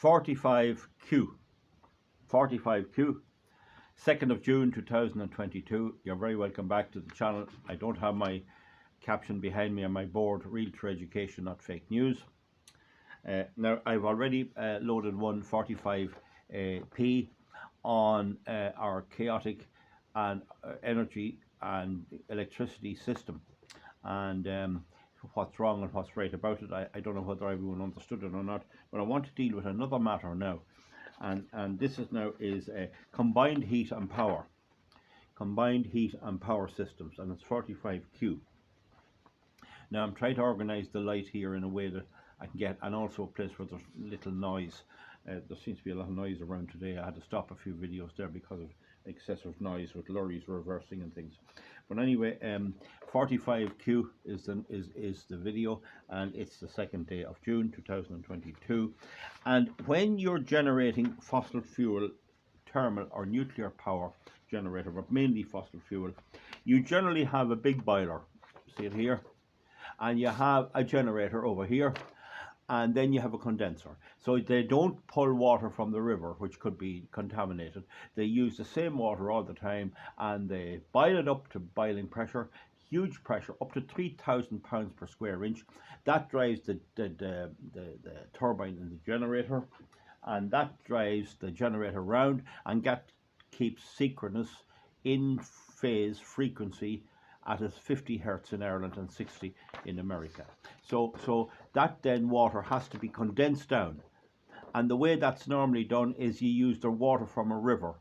45Q. 45Q. 2nd of June 2022. You're very welcome back to the channel. I don't have my caption behind me on my board. Realtor education, not fake news. Now I've already loaded one 45P on our chaotic and energy and electricity system, and what's wrong and what's right about it. I don't know whether everyone understood it or not, but I want to deal with another matter now, and this is combined heat and power systems, and it's 45Q. Now I'm trying to organize the light here in a way that I can get, and also a place where there's little noise. There seems to be a lot of noise around today. I had to stop a few videos there because of excessive noise with lorries reversing and things. But anyway, 45Q is the video, and it's the 2nd day of June 2022. And when you're generating fossil fuel thermal or nuclear power generator, but mainly fossil fuel, you generally have a big boiler. See it here? And you have a generator over here, and then you have a condenser. So they don't pull water from the river, which could be contaminated. They use the same water all the time, and they boil it up to boiling pressure, huge pressure, up to 3,000 pounds per square inch. That drives the turbine in the generator, and that drives the generator round, and that keeps synchronous in phase frequency at 50 hertz in Ireland and 60 in America. So that then water has to be condensed down, and the way that's normally done is you use the water from a river,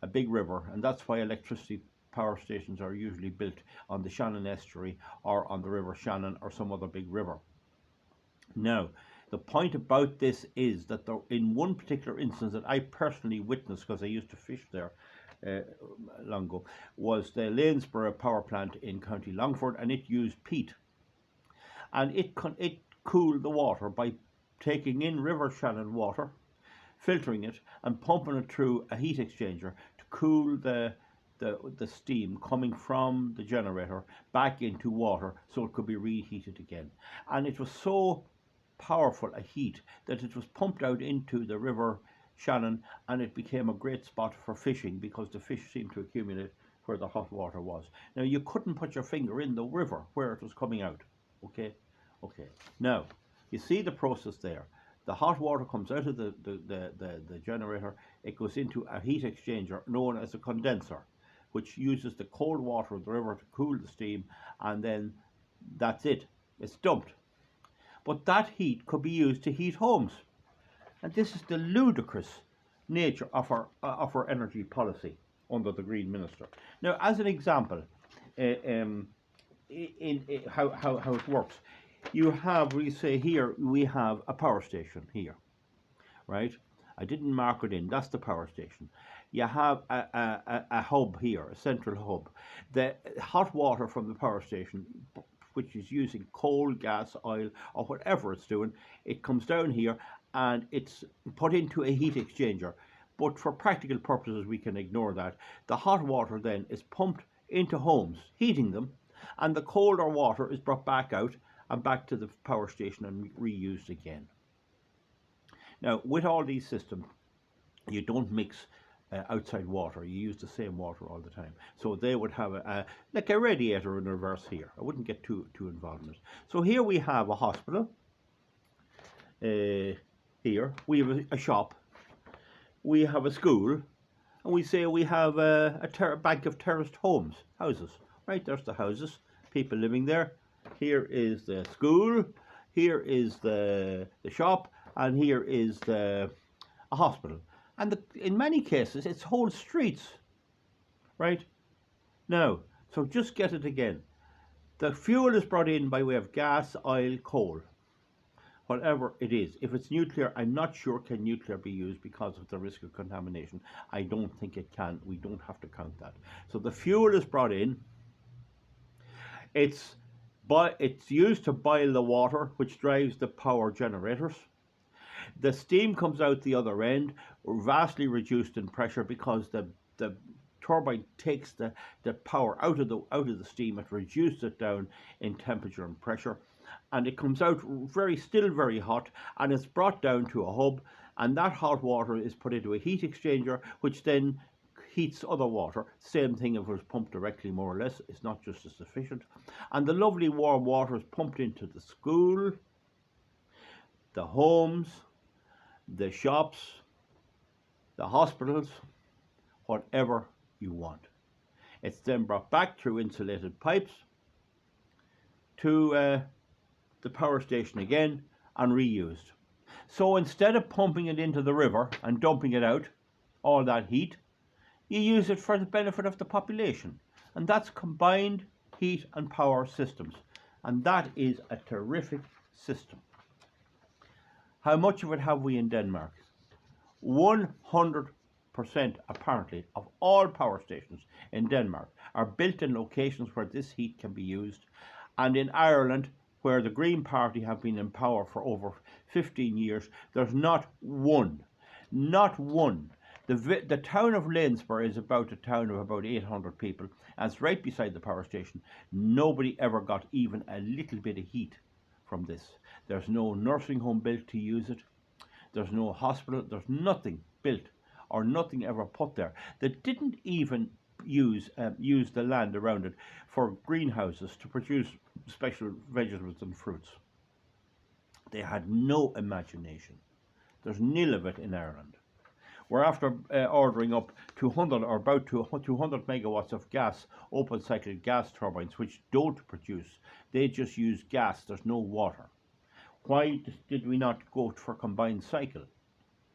a big river, and that's why electricity power stations are usually built on the Shannon estuary or on the River Shannon or some other big river. Now, the point about this is that in one particular instance that I personally witnessed, because I used to fish there long ago, was the Lanesborough power plant in County Longford, and it used peat, and it cooled the water by taking in River Shannon water, filtering it, and pumping it through a heat exchanger to cool the steam coming from the generator back into water so it could be reheated again. And it was so powerful a heat that it was pumped out into the River Shannon, and it became a great spot for fishing because the fish seemed to accumulate where the hot water was. Now, you couldn't put your finger in the river where it was coming out. Okay. Now, you see the process there. The hot water comes out of the generator. It goes into a heat exchanger known as a condenser, which uses the cold water of the river to cool the steam, and then that's it. It's dumped. But that heat could be used to heat homes. And this is the ludicrous nature of our energy policy under the Green Minister. Now, as an example, in how it works, you have, we say here, we have a power station here, right? I didn't mark it in. That's the power station. You have a hub here, a central hub. The hot water from the power station, which is using coal, gas, oil, or whatever it's doing, it comes down here and it's put into a heat exchanger. But for practical purposes, we can ignore that. The hot water then is pumped into homes, heating them, and the colder water is brought back out and back to the power station and reused again. Now, with all these systems, you don't mix outside water. You use the same water all the time. So they would have like a radiator in reverse here. I wouldn't get too involved in it. So here we have a hospital. Here we have a shop. We have a school, and we say we have a bank of terraced houses. Right, there's the houses, people living there. Here is the school. Here is the shop, and here is a hospital. And in many cases, it's whole streets, right? Now, so just get it again. The fuel is brought in by way of gas, oil, coal, whatever it is. If it's nuclear, I'm not sure can nuclear be used because of the risk of contamination. I don't think it can. We don't have to count that. So the fuel is brought in. It's used to boil the water, which drives the power generators. The steam comes out the other end, vastly reduced in pressure because the turbine takes the power out of the steam. It reduces it down in temperature and pressure, and it comes out still very hot, and it's brought down to a hub, and that hot water is put into a heat exchanger, which then heats other water. Same thing if it was pumped directly, more or less. It's not just as efficient. And the lovely warm water is pumped into the school, the homes, the shops, the hospitals, whatever you want. It's then brought back through insulated pipes to the power station again and reused. So instead of pumping it into the river and dumping it out, all that heat, you use it for the benefit of the population. And that's combined heat and power systems. And that is a terrific system. How much of it have we in Denmark? 100% apparently of all power stations in Denmark are built in locations where this heat can be used. And in Ireland, where the Green Party have been in power for over 15 years, there's not one. The town of Lanesborough is about a town of about 800 people, and it's right beside the power station. Nobody ever got even a little bit of heat from this. There's no nursing home built to use it. There's no hospital. There's nothing built or nothing ever put there. They didn't even use the land around it for greenhouses to produce special vegetables and fruits. They had no imagination. There's nil of it in Ireland. We're after ordering up 200 or about 200 megawatts of gas, open cycle gas turbines, which don't produce. They just use gas. There's no water. Why did we not go for combined cycle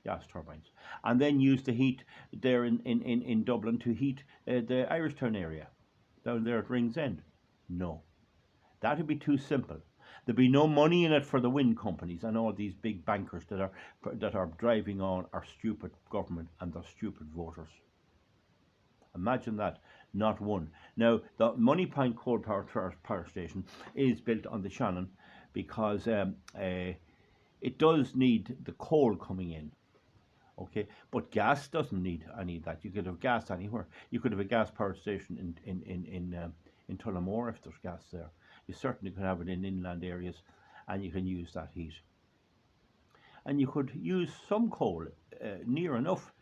gas turbines and then use the heat there in Dublin to heat the Irishtown area down there at Rings End? No, that would be too simple. There'd be no money in it for the wind companies and all these big bankers that are driving on our stupid government and their stupid voters. Imagine that, not one. Now, the Moneypoint coal power station is built on the Shannon because it does need the coal coming in. Okay, but gas doesn't need any of that. You could have gas anywhere. You could have a gas power station in Tullamore if there's gas there. You certainly could have it in inland areas, and you can use that heat. And you could use some coal near enough.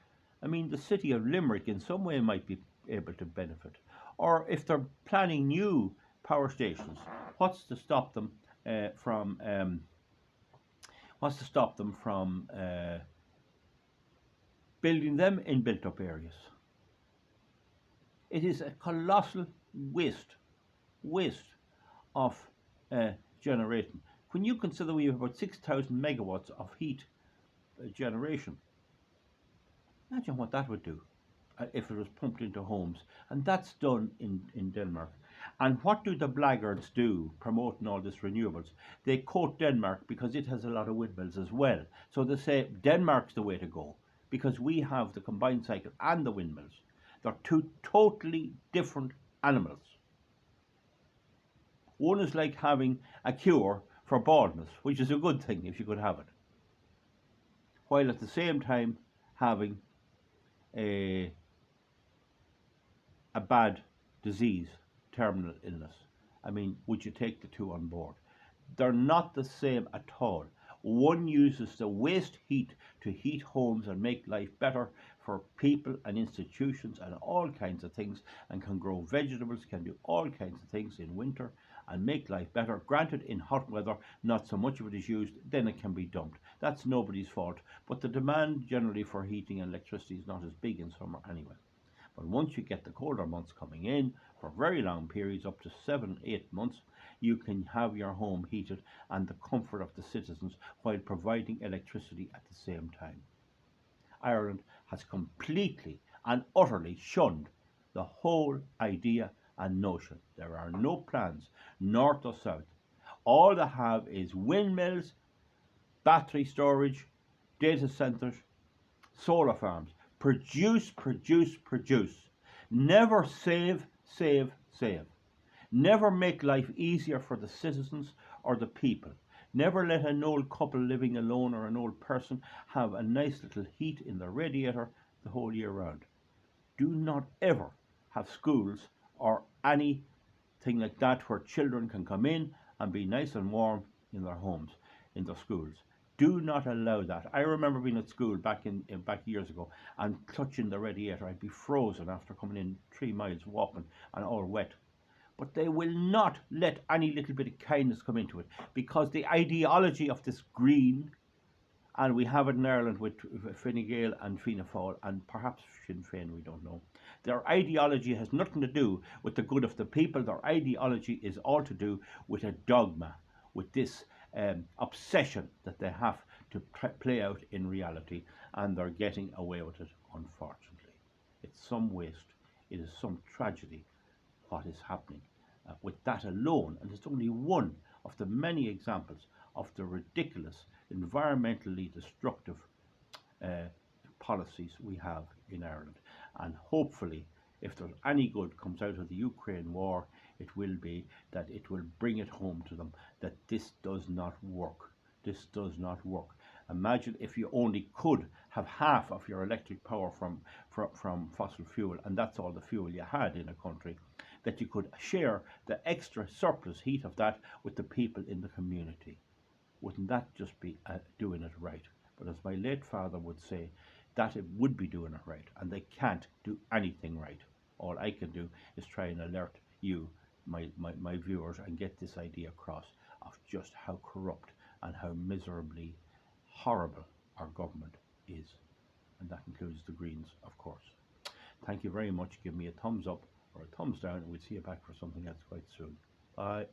I mean, the city of Limerick in some way might be able to benefit. Or if they're planning new power stations, what's to stop them from building them in built-up areas? It is a colossal waste of generating. When you consider we have about 6,000 megawatts of heat generation, imagine what that would do if it was pumped into homes. And that's done in Denmark. And what do the blackguards do promoting all this renewables? They quote Denmark because it has a lot of windmills as well. So they say Denmark's the way to go because we have the combined cycle and the windmills. They're two totally different animals. One is like having a cure for baldness, which is a good thing if you could have it, while at the same time having a bad disease, terminal illness. I mean, would you take the two on board? They're not the same at all. One uses the waste heat to heat homes and make life better for people and institutions and all kinds of things, and can grow vegetables, can do all kinds of things in winter and make life better. Granted, in hot weather, not so much of it is used, then it can be dumped. That's nobody's fault. But the demand generally for heating and electricity is not as big in summer anyway. But once you get the colder months coming in, for very long periods, up to 7-8 months, you can have your home heated and the comfort of the citizens while providing electricity at the same time. Ireland has completely and utterly shunned the whole idea and notion. There are no plans, north or south. All they have is windmills, battery storage, data centres, solar farms. Produce, produce, produce. Never save, save, save. Never make life easier for the citizens or the people. Never let an old couple living alone or an old person have a nice little heat in the radiator the whole year round. Do not ever have schools or anything like that where children can come in and be nice and warm in their homes, in their schools. Do not allow that. I remember being at school back years ago and clutching the radiator. I'd be frozen after coming in 3 miles walking and all wet. But they will not let any little bit of kindness come into it, because the ideology of this green, and we have it in Ireland with Fine Gael and Fianna Fáil and perhaps Sinn Féin, we don't know. Their ideology has nothing to do with the good of the people. Their ideology is all to do with a dogma, with this obsession that they have to play out in reality, and they're getting away with it, unfortunately. It's some waste. It is some tragedy what is happening with that alone, and it's only one of the many examples of the ridiculous, environmentally destructive policies we have in Ireland. And hopefully, if there's any good comes out of the Ukraine war, it will be that it will bring it home to them that this does not work. This does not work. Imagine if you only could have half of your electric power from fossil fuel, and that's all the fuel you had in a country, that you could share the extra surplus heat of that with the people in the community. Wouldn't that just be doing it right? But as my late father would say, that it would be doing it right, and they can't do anything right. All I can do is try and alert you, my viewers, and get this idea across of just how corrupt and how miserably horrible our government is. And that includes the Greens, of course. Thank you very much. Give me a thumbs up or a thumbs down, and we'll see you back for something else quite soon. Bye.